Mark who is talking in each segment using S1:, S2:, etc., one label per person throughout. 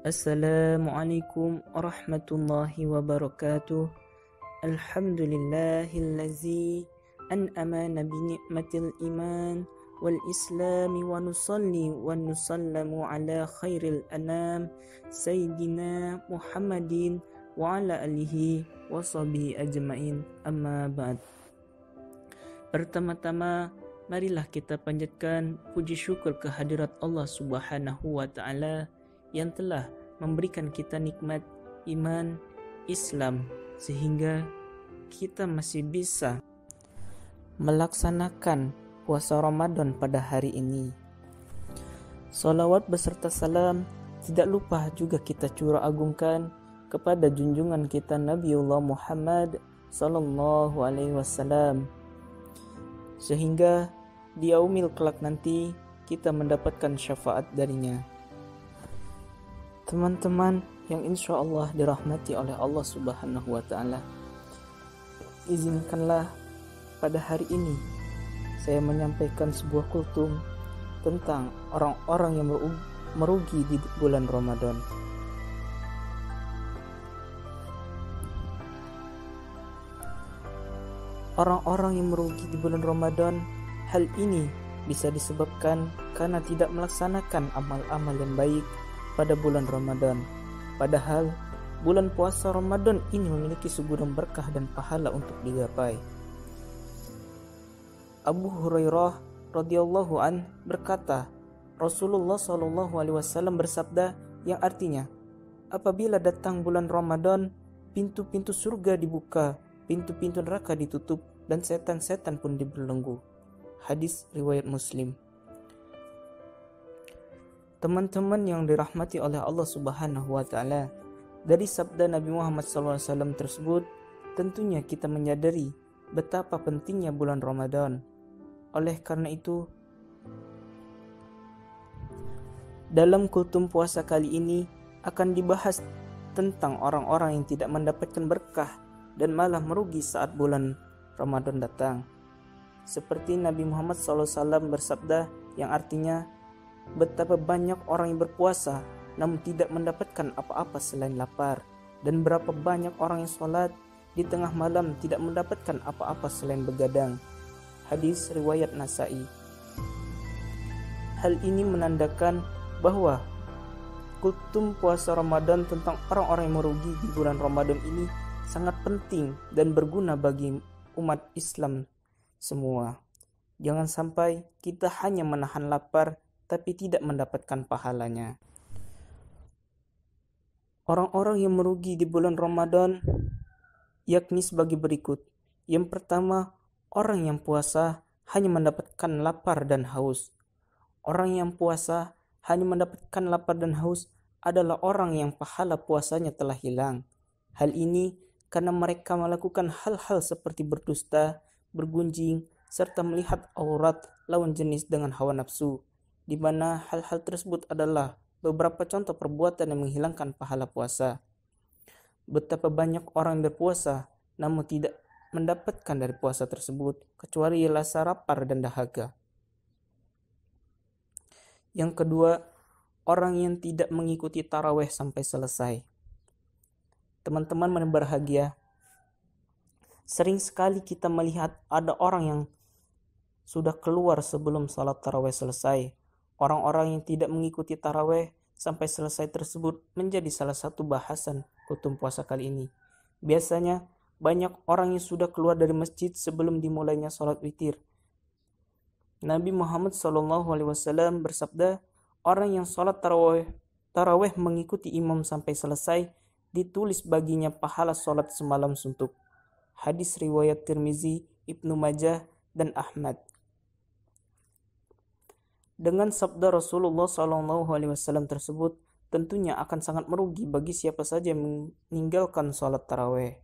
S1: Assalamualaikum warahmatullahi wabarakatuh. Alhamdulillahillazi an'amana bini'matil iman wal islami wa nusalli wa nusallamu ala khairil anam Sayyidina Muhammadin wa ala alihi wa sahbihi ajma'in, amma ba'd. Pertama-tama, marilah kita panjatkan puji syukur kehadirat Allah Subhanahu wa Ta'ala yang telah memberikan kita nikmat iman Islam sehingga kita masih bisa melaksanakan puasa Ramadan pada hari ini. Salawat beserta salam tidak lupa juga kita curah agungkan kepada junjungan kita Nabiullah Muhammad sallallahu alaihi wasallam, sehingga di yaumil kelak nanti kita mendapatkan syafaat darinya. Teman-teman yang insya Allah dirahmati oleh Allah Subhanahu wa Ta'ala, izinkanlah pada hari ini saya menyampaikan sebuah kultum tentang orang-orang yang merugi di bulan Ramadan. Orang-orang yang merugi di bulan Ramadan, hal ini bisa disebabkan karena tidak melaksanakan amal-amal yang baik pada bulan Ramadan. Padahal bulan puasa Ramadan ini memiliki segudang berkah dan pahala untuk digapai. Abu Hurairah radhiyallahu an berkata, Rasulullah shallallahu alaihi wasallam bersabda yang artinya, apabila datang bulan Ramadan, pintu-pintu surga dibuka, pintu-pintu neraka ditutup, dan setan-setan pun dibelenggu. Hadis riwayat Muslim. Teman-teman yang dirahmati oleh Allah Subhanahu wa Ta'ala, dari sabda Nabi Muhammad SAW tersebut, tentunya kita menyadari betapa pentingnya bulan Ramadan. Oleh karena itu, dalam kultum puasa kali ini akan dibahas tentang orang-orang yang tidak mendapatkan berkah dan malah merugi saat bulan Ramadan datang. Seperti Nabi Muhammad SAW bersabda yang artinya, betapa banyak orang yang berpuasa namun tidak mendapatkan apa-apa selain lapar, dan berapa banyak orang yang sholat di tengah malam tidak mendapatkan apa-apa selain begadang. Hadis riwayat Nasai. Hal ini menandakan bahwa kultum puasa Ramadan tentang orang-orang yang merugi di bulan Ramadan ini sangat penting dan berguna bagi umat Islam semua. Jangan sampai kita hanya menahan lapar tapi tidak mendapatkan pahalanya. Orang-orang yang merugi di bulan Ramadan yakni sebagai berikut. Yang pertama, orang yang puasa hanya mendapatkan lapar dan haus. Orang yang puasa hanya mendapatkan lapar dan haus adalah orang yang pahala puasanya telah hilang. Hal ini karena mereka melakukan hal-hal seperti berdusta, bergunjing, serta melihat aurat lawan jenis dengan hawa nafsu, di mana hal-hal tersebut adalah beberapa contoh perbuatan yang menghilangkan pahala puasa. Betapa banyak orang yang berpuasa namun tidak mendapatkan dari puasa tersebut kecuali rasa lapar dan dahaga. Yang kedua, orang yang tidak mengikuti tarawih sampai selesai. Teman-teman yang berbahagia, sering sekali kita melihat ada orang yang sudah keluar sebelum salat tarawih selesai. Orang-orang yang tidak mengikuti tarawih sampai selesai tersebut menjadi salah satu bahasan kultum puasa kali ini. Biasanya banyak orang yang sudah keluar dari masjid sebelum dimulainya salat witir. Nabi Muhammad SAW bersabda, orang yang salat tarawih mengikuti imam sampai selesai ditulis baginya pahala salat semalam suntuk. Hadis riwayat Tirmizi, Ibnu Majah, dan Ahmad. Dengan sabda Rasulullah SAW tersebut, tentunya akan sangat merugi bagi siapa saja yang meninggalkan salat tarawih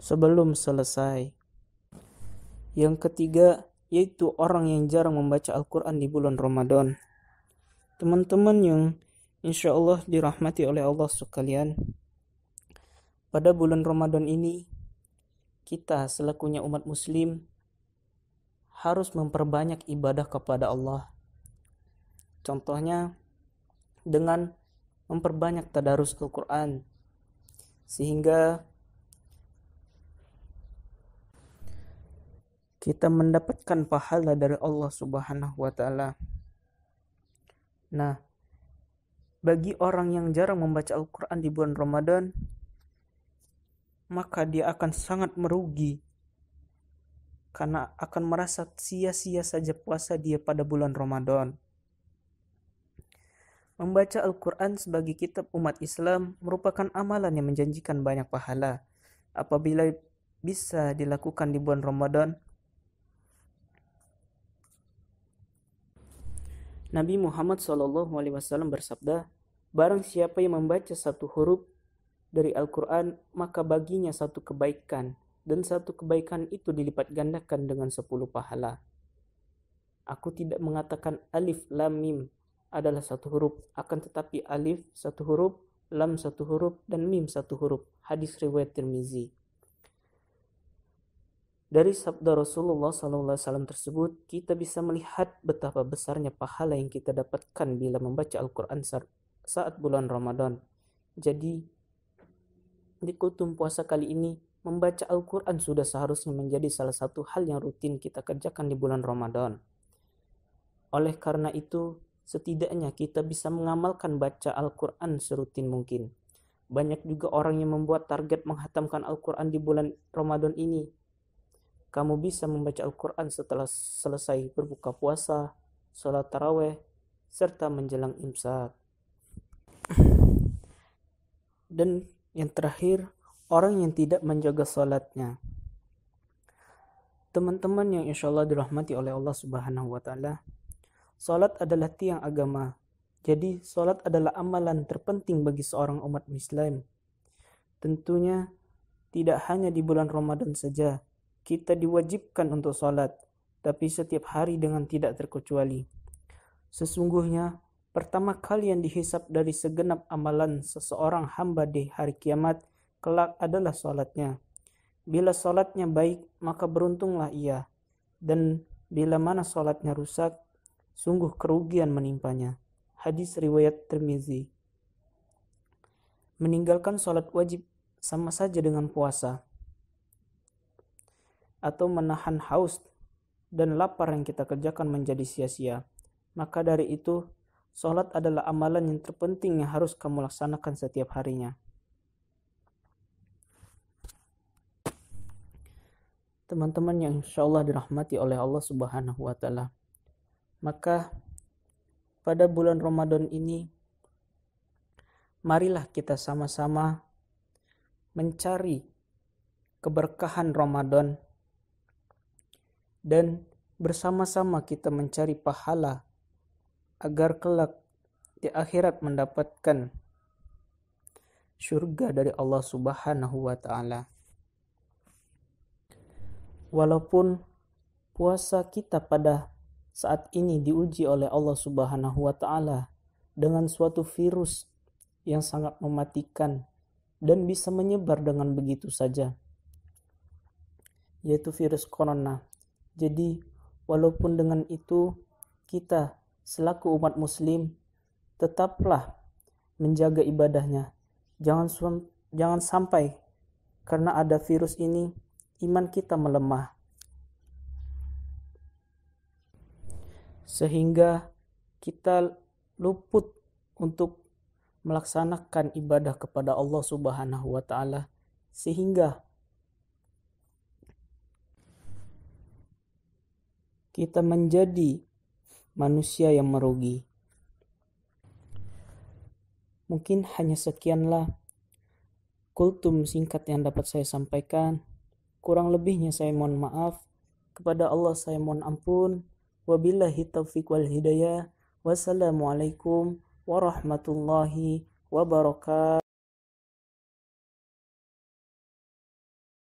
S1: sebelum selesai. Yang ketiga, yaitu orang yang jarang membaca Al-Quran di bulan Ramadan. Teman-teman yang insya Allah dirahmati oleh Allah sekalian, pada bulan Ramadan ini kita selakunya umat muslim harus memperbanyak ibadah kepada Allah. Contohnya dengan memperbanyak tadarus Al-Quran, sehingga kita mendapatkan pahala dari Allah Subhanahu wa Ta'ala. Nah, bagi orang yang jarang membaca Al-Quran di bulan Ramadan, maka dia akan sangat merugi karena akan merasa sia-sia saja puasa dia pada bulan Ramadan. Membaca Al-Quran sebagai kitab umat Islam merupakan amalan yang menjanjikan banyak pahala. Apabila bisa dilakukan di bulan Ramadan, Nabi Muhammad SAW bersabda, barang siapa yang membaca satu huruf dari Al-Quran, maka baginya satu kebaikan, dan satu kebaikan itu dilipat gandakan dengan 10 pahala. Aku tidak mengatakan alif, lam, mim adalah satu huruf, akan tetapi alif satu huruf, lam satu huruf, dan mim satu huruf. Hadis riwayat Tirmizi. Dari sabda Rasulullah SAW tersebut, kita bisa melihat betapa besarnya pahala yang kita dapatkan bila membaca Al-Quran saat bulan Ramadan. Jadi, di kutum puasa kali ini, membaca Al-Quran sudah seharusnya menjadi salah satu hal yang rutin kita kerjakan di bulan Ramadan. Oleh karena itu, setidaknya kita bisa mengamalkan baca Al-Quran serutin mungkin. Banyak juga orang yang membuat target menghatamkan Al-Quran di bulan Ramadan ini. Kamu bisa membaca Al-Quran setelah selesai berbuka puasa, sholat taraweh, serta menjelang imsak. Dan yang terakhir, orang yang tidak menjaga sholatnya. Teman-teman yang insya Allah dirahmati oleh Allah Subhanahu wa Ta'ala, sholat adalah tiang agama. Jadi sholat adalah amalan terpenting bagi seorang umat Muslim. Tentunya tidak hanya di bulan Ramadan saja kita diwajibkan untuk sholat, tapi setiap hari dengan tidak terkecuali. Sesungguhnya, pertama kali yang dihisap dari segenap amalan seseorang hamba di hari kiamat kelak adalah sholatnya. Bila sholatnya baik, maka beruntunglah ia. Dan bila mana sholatnya rusak, sungguh kerugian menimpanya. Hadis riwayat Tirmizi. Meninggalkan sholat wajib sama saja dengan puasa, atau menahan haus dan lapar yang kita kerjakan menjadi sia-sia. Maka dari itu, sholat adalah amalan yang terpenting yang harus kamu laksanakan setiap harinya. Teman-teman yang insya Allah dirahmati oleh Allah Subhanahu wa Ta'ala, maka pada bulan Ramadan ini, marilah kita sama-sama mencari keberkahan Ramadan dan bersama-sama kita mencari pahala agar kelak di akhirat mendapatkan surga dari Allah Subhanahu wa Ta'ala. Walaupun puasa kita pada saat ini diuji oleh Allah Subhanahu wa Ta'ala dengan suatu virus yang sangat mematikan dan bisa menyebar dengan begitu saja, yaitu virus corona. Jadi, walaupun dengan itu, kita selaku umat muslim tetaplah menjaga ibadahnya. Jangan sampai karena ada virus ini, iman kita melemah, sehingga kita luput untuk melaksanakan ibadah kepada Allah Subhanahu wa Ta'ala, sehingga kita menjadi manusia yang merugi. Mungkin hanya sekianlah kultum singkat yang dapat saya sampaikan. Kurang lebihnya saya mohon maaf. Kepada Allah saya mohon ampun. Wabillahi taufiq wal hidayah. Wassalamualaikum warahmatullahi wabarakatuh.